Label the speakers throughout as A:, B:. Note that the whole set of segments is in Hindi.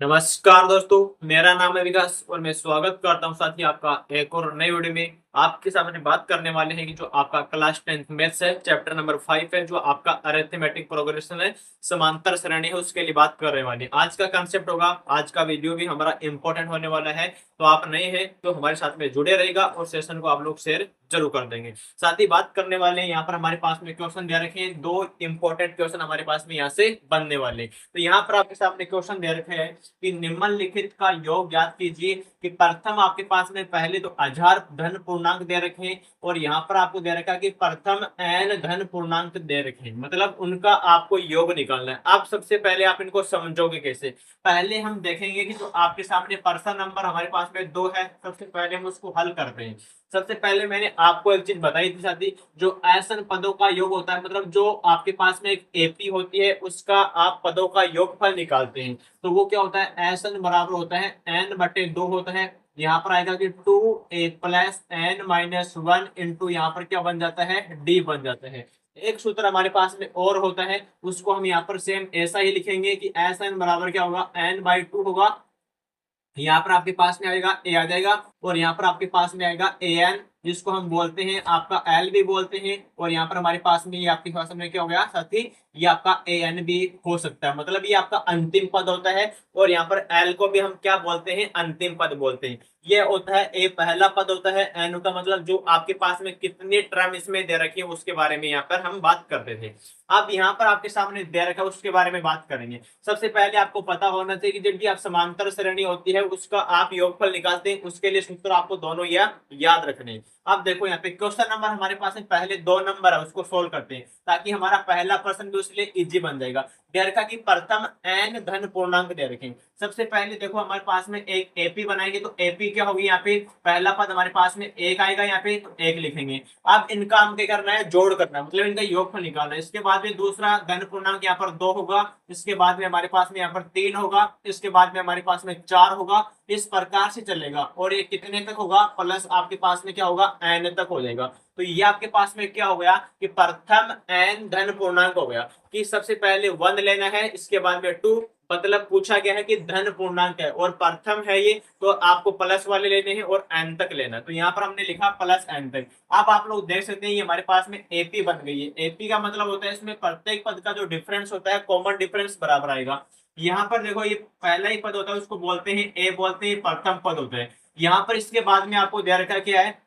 A: नमस्कार दोस्तों, मेरा नाम है विकास और मैं स्वागत करता हूं साथी आपका एक और नई वीडियो में। आपके सामने बात करने वाले हैं कि जो आपका क्लास 10th मैथ्स है, चैप्टर नंबर 5 है, जो आपका अरिथमेटिक प्रोग्रेशन है, समांतर श्रेणी है, उसके लिए बात करने वाले हैं। आज का कंसेप्ट होगा, आज का वीडियो भी हमारा इंपॉर्टेंट होने वाला है। तो आप नए हैं तो हमारे साथ में जुड़े रहेगा और सेशन को आप लोग शेयर जरूर कर देंगे। साथ ही बात करने वाले हैं, यहाँ पर हमारे पास में क्वेश्चन दे रखे हैं, दो इंपॉर्टेंट क्वेश्चन हमारे पास में यहाँ से बनने वाले हैं। तो यहाँ पर आपके सामने क्वेश्चन दे रखे हैं कि निम्नलिखित का योग ज्ञात कीजिए। कि प्रथम आपके पास में पहले तो अजार धन पूर्णांक दे रखे हैं और यहाँ पर आपको दे रखा है कि प्रथम एन धन पूर्णांक दे रखे हैं, मतलब उनका आपको योग निकालना है। अब सबसे पहले आप इनको समझोगे कैसे, पहले हम देखेंगे कि जो आपके सामने पर्सन नंबर हमारे पास में 2 है, सबसे पहले हम उसको हल करते हैं। सबसे पहले मैंने आपको एक चीज बताई थी साथी, जो ऐसन पदों का योग होता है, मतलब जो आपके पास में एक एपी होती है उसका आप पदों का योगफल निकालते हैं। तो वो क्या होता है, एन बराबर होता है n/2 होता है। यहाँ पर आएगा कि 2a प्लस n-1 इंटू यहाँ पर क्या बन जाता है, d बन जाता है। एक सूत्र हमारे पास में और होता है, उसको हम यहाँ पर सेम ऐसा ही लिखेंगे कि एस एन बराबर क्या होगा, n/2 होगा। यहाँ पर आपके पास में आएगा ए आ जाएगा और यहाँ पर आपके पास में आएगा ए एन, जिसको हम बोलते हैं आपका एल भी बोलते हैं। और यहाँ पर हमारे पास में ये आपके पास में क्या हो गया साथी, ये आपका ए एन भी हो सकता है, मतलब ये आपका अंतिम पद होता है। और यहाँ पर एल को भी हम क्या बोलते हैं, अंतिम पद बोलते हैं। ये होता है ए पहला पद होता है, एन का मतलब जो आपके पास में कितने टर्म इसमें दे रखी है उसके बारे में यहाँ पर हम बात करते थे। अब यहाँ पर आपके सामने दे रखा है उसके बारे में बात करेंगे। सबसे पहले आपको पता होना चाहिए कि जब आप समांतर श्रेणी होती है उसका आप योगफल निकालते हैं, उसके लिए सूत्र आपको दोनों याद रखने हैं। अब देखो यहाँ पे क्वेश्चन नंबर हमारे पास में पहले 2 नंबर है, उसको सोल्व करते हैं ताकि हमारा पहला प्रश्न भी उसके लिए इजी बन जाएगा। दे रखा कि प्रथम एन धन पूर्णांक दे रखे। सबसे पहले देखो हमारे पास में एक एपी बनाएंगे, तो एपी क्या होगी, यहाँ पे पहला पद हमारे पास में एक आएगा, यहाँ पे तो एक लिखेंगे। अब इनका हम क्या करना है, जोड़ करना है, मतलब इनका योगफल निकालना है। इसके बाद में दूसरा धन पूर्णांक यहाँ पर 2 होगा, इसके बाद में हमारे पास में यहाँ पर 3 होगा, इसके बाद में हमारे पास में 4 होगा। इस प्रकार से चलेगा और ये कितने तक होगा, प्लस आपके पास में क्या होगा, एन तक हो जाएगा। तो ये आपके पास में क्या हो गया कि प्रथम एन धन पूर्णांक हो गया। कि सबसे पहले 1 लेना है, इसके बाद में 2, मतलब पूछा गया है कि धन पूर्णांक है और प्रथम है ये, तो आपको प्लस वाले लेने हैं और एन तक लेना है। तो यहाँ पर हमने लिखा प्लस एन तक। अब आप लोग देख सकते हैं ये हमारे पास में एपी बन गई है। एपी का मतलब होता है इसमें प्रत्येक पद का जो डिफरेंस होता है, कॉमन डिफरेंस बराबर आएगा। यहाँ पर देखो ये पहला ही पद होता है, उसको बोलते हैं ए, बोलते हैं प्रथम पद होता है। यहाँ पर इसके बाद में आपको दे रखा क्या है,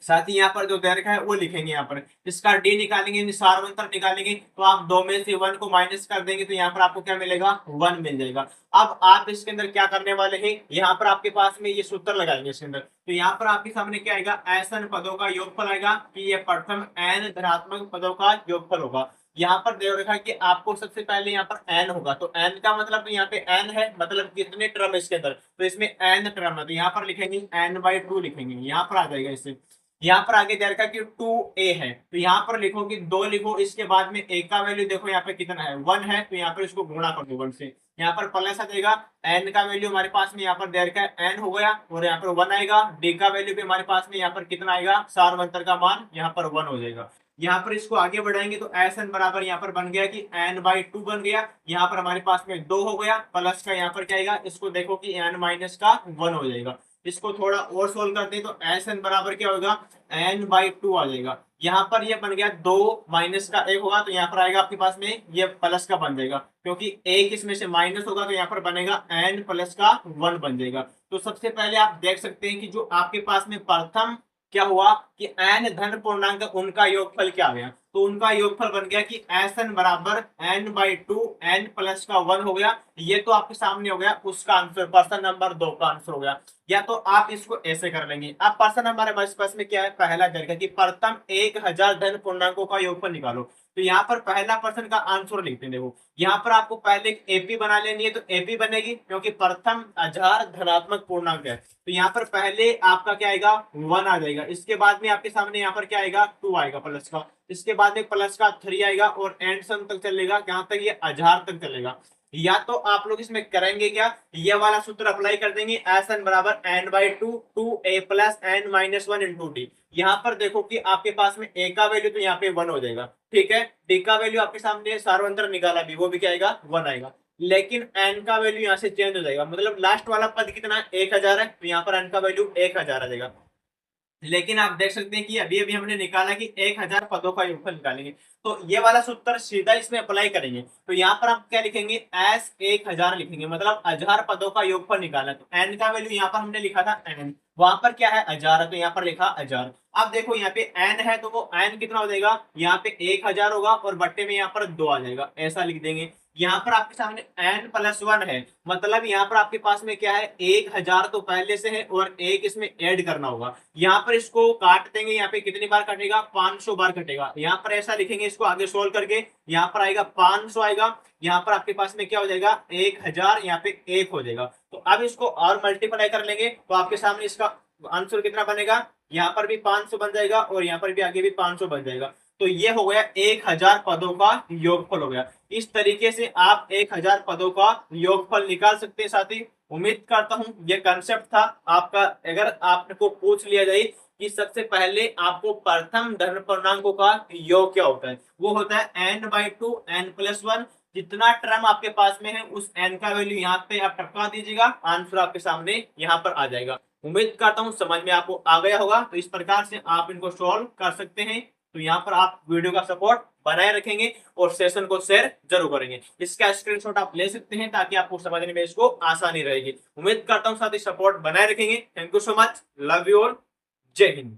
A: साथ ही यहाँ पर जो दे रखा है वो लिखेंगे। यहाँ पर इसका डी निकालेंगे, सार्वंतर निकालेंगे, तो आप 2 में से 1 को माइनस कर देंगे तो यहाँ पर आपको क्या मिलेगा, 1 मिल जाएगा। अब आप इसके अंदर क्या करने वाले हैं, यहाँ पर आपके पास में ये सूत्र लगाएंगे इसके अंदर। तो यहाँ पर आपके सामने क्या आएगा, ऐसन पदों का योगफल आएगा कि ये प्रथम एन धनात्मक पदों का योगफल होगा। यहाँ पर दे रखा है कि आपको सबसे पहले यहाँ पर एन होगा, तो एन का मतलब तो यहाँ पे एन है, मतलब कितने टर्म इसके अंदर, तो इसमें एन टर्म है, तो यहाँ पर लिखेंगे n/2 लिखेंगे, यहाँ पर आ जाएगा इससे। यहाँ पर आगे दे रखा है कि 2a है, तो यहाँ पर लिखो कि 2 लिखो, इसके बाद में a का वैल्यू देखो यहाँ पे कितना है, 1 है, तो यहाँ पर इसको गुणा कर दो 1 से, यहाँ पर प्लस आ जाएगा। n का वैल्यू हमारे पास में यहाँ पर दे रखा है n हो गया और यहाँ पर 1 आएगा। d का वैल्यू भी हमारे पास में यहाँ पर कितना आएगा, सार्वंतर का मान यहाँ पर 1 हो जाएगा। यहाँ पर इसको आगे बढ़ाएंगे तो एस एन बराबर यहाँ पर बन गया कि n/2 बन गया। यहाँ पर हमारे पास में 2 हो गया, प्लस का यहाँ पर क्या आएगा, इसको देखो कि n-1 हो जाएगा। इसको थोड़ा और सोल्व करते हैं तो एस एन बराबर क्या होगा, n/2 आ जाएगा। यहाँ पर ये बन गया 2 माइनस का 1 होगा, तो यहाँ पर आएगा आपके पास में ये प्लस का बन जाएगा, क्योंकि एक इसमें से माइनस होगा तो यहाँ पर बनेगा n प्लस का 1 बन जाएगा। तो सबसे पहले आप देख सकते हैं कि जो आपके पास में प्रथम क्या हुआ कि n धन पूर्णांक उनका योगफल क्या आ गया, तो उनका योगफल बन गया कि एस एन बराबर n/2 n प्लस का 1 हो गया। ये तो आपके सामने हो गया उसका आंसर, पर्सन नंबर 2 का आंसर हो गया। या तो आप इसको ऐसे कर लेंगे। अब पर्सन नंबर हमारे पास में क्या है, पहला दर्ज कि प्रथम 1000 धन पूर्णांकों का योगफल निकालो। तो यहाँ पर पहला पर्सन का आंसर लिखते हैं। देखो यहाँ पर आपको पहले एपी बना लेनी है, तो एपी बनेगी क्योंकि प्रथम 1000 धनात्मक पूर्णांक है, तो यहाँ पर पहले आपका क्या आएगा, 1 आ जाएगा। इसके बाद में आपके सामने यहाँ पर क्या आएगा, 2 आएगा प्लस का, इसके बाद में प्लस का 3 आएगा और एंड सम तक चलेगा, जहां तक ये 1000 तक चलेगा। या तो आप लोग इसमें करेंगे क्या, ये वाला सूत्र अप्लाई कर देंगे, एस एन बराबर n/2 2a plus n-1 into D. यहाँ पर देखो कि आपके पास में a का वैल्यू तो यहाँ पे 1 हो जाएगा, ठीक है। d का वैल्यू आपके सामने सार्वंतर निकाला भी, वो भी क्या आएगा, 1 आएगा। लेकिन एन का वैल्यू यहाँ से चेंज हो जाएगा, मतलब लास्ट वाला पद कितना 1000 है, तो यहाँ पर एन का वैल्यू 1000 आ जाएगा। लेकिन आप देख सकते हैं कि अभी अभी हमने निकाला कि 1000 पदों का योगफल निकालेंगे, तो ये वाला सूत्र सीधा इसमें अप्लाई करेंगे। तो यहाँ पर आप क्या लिखेंगे, एस 1000 लिखेंगे, मतलब 1000 पदों का योगफल निकाला। तो एन का वैल्यू यहाँ पर हमने लिखा था एन, वहां पर क्या है 1000 है, तो यहाँ पर लिखा 1000। अब देखो यहाँ पे एन है, तो वो एन कितना हो जाएगा, यहाँ पे 1000 होगा और बट्टे में यहाँ पर 2 आ जाएगा, ऐसा लिख देंगे। यहाँ पर आपके सामने n प्लस 1 है, मतलब यहाँ पर आपके पास में क्या है 1000 तो पहले से है और एक इसमें ऐड करना होगा। यहाँ पर इसको काट देंगे, यहाँ पे कितनी बार कटेगा, 500 बार कटेगा। यहाँ पर ऐसा लिखेंगे इसको आगे सोल्व करके, यहाँ पर आएगा 500 आएगा, यहाँ पर आपके पास में क्या हो जाएगा 1000, यहाँ पे 1 हो जाएगा। तो अब इसको और मल्टीप्लाई कर लेंगे, तो आपके सामने इसका आंसर कितना बनेगा, यहाँ पर भी 500 बन जाएगा और यहाँ पर भी आगे भी 500 बन जाएगा। तो ये हो गया 1000 पदों का योगफल हो गया। इस तरीके से आप 1000 पदों का योगफल निकाल सकते हैं साथी। उम्मीद करता हूं ये कंसेप्ट था आपका। अगर आपको पूछ लिया जाए कि सबसे पहले आपको प्रथम धन पूर्णांकों का योग क्या होता है, वो होता है n/2 n+1। जितना टर्म आपके पास में है उस n का वैल्यू यहाँ पे आप टपका दीजिएगा, आंसर आपके सामने यहाँ पर आ जाएगा। उम्मीद करता हूँ समझ में आपको आ गया होगा। तो इस प्रकार से आप इनको सॉल्व कर सकते हैं। तो यहाँ पर आप वीडियो का सपोर्ट बनाए रखेंगे और सेशन को शेयर जरूर करेंगे। इसका स्क्रीनशॉट आप ले सकते हैं ताकि आपको समझने में इसको आसानी रहेगी। उम्मीद करता हूँ साथ ही सपोर्ट बनाए रखेंगे। Thank you so much, love you all, जय हिंद।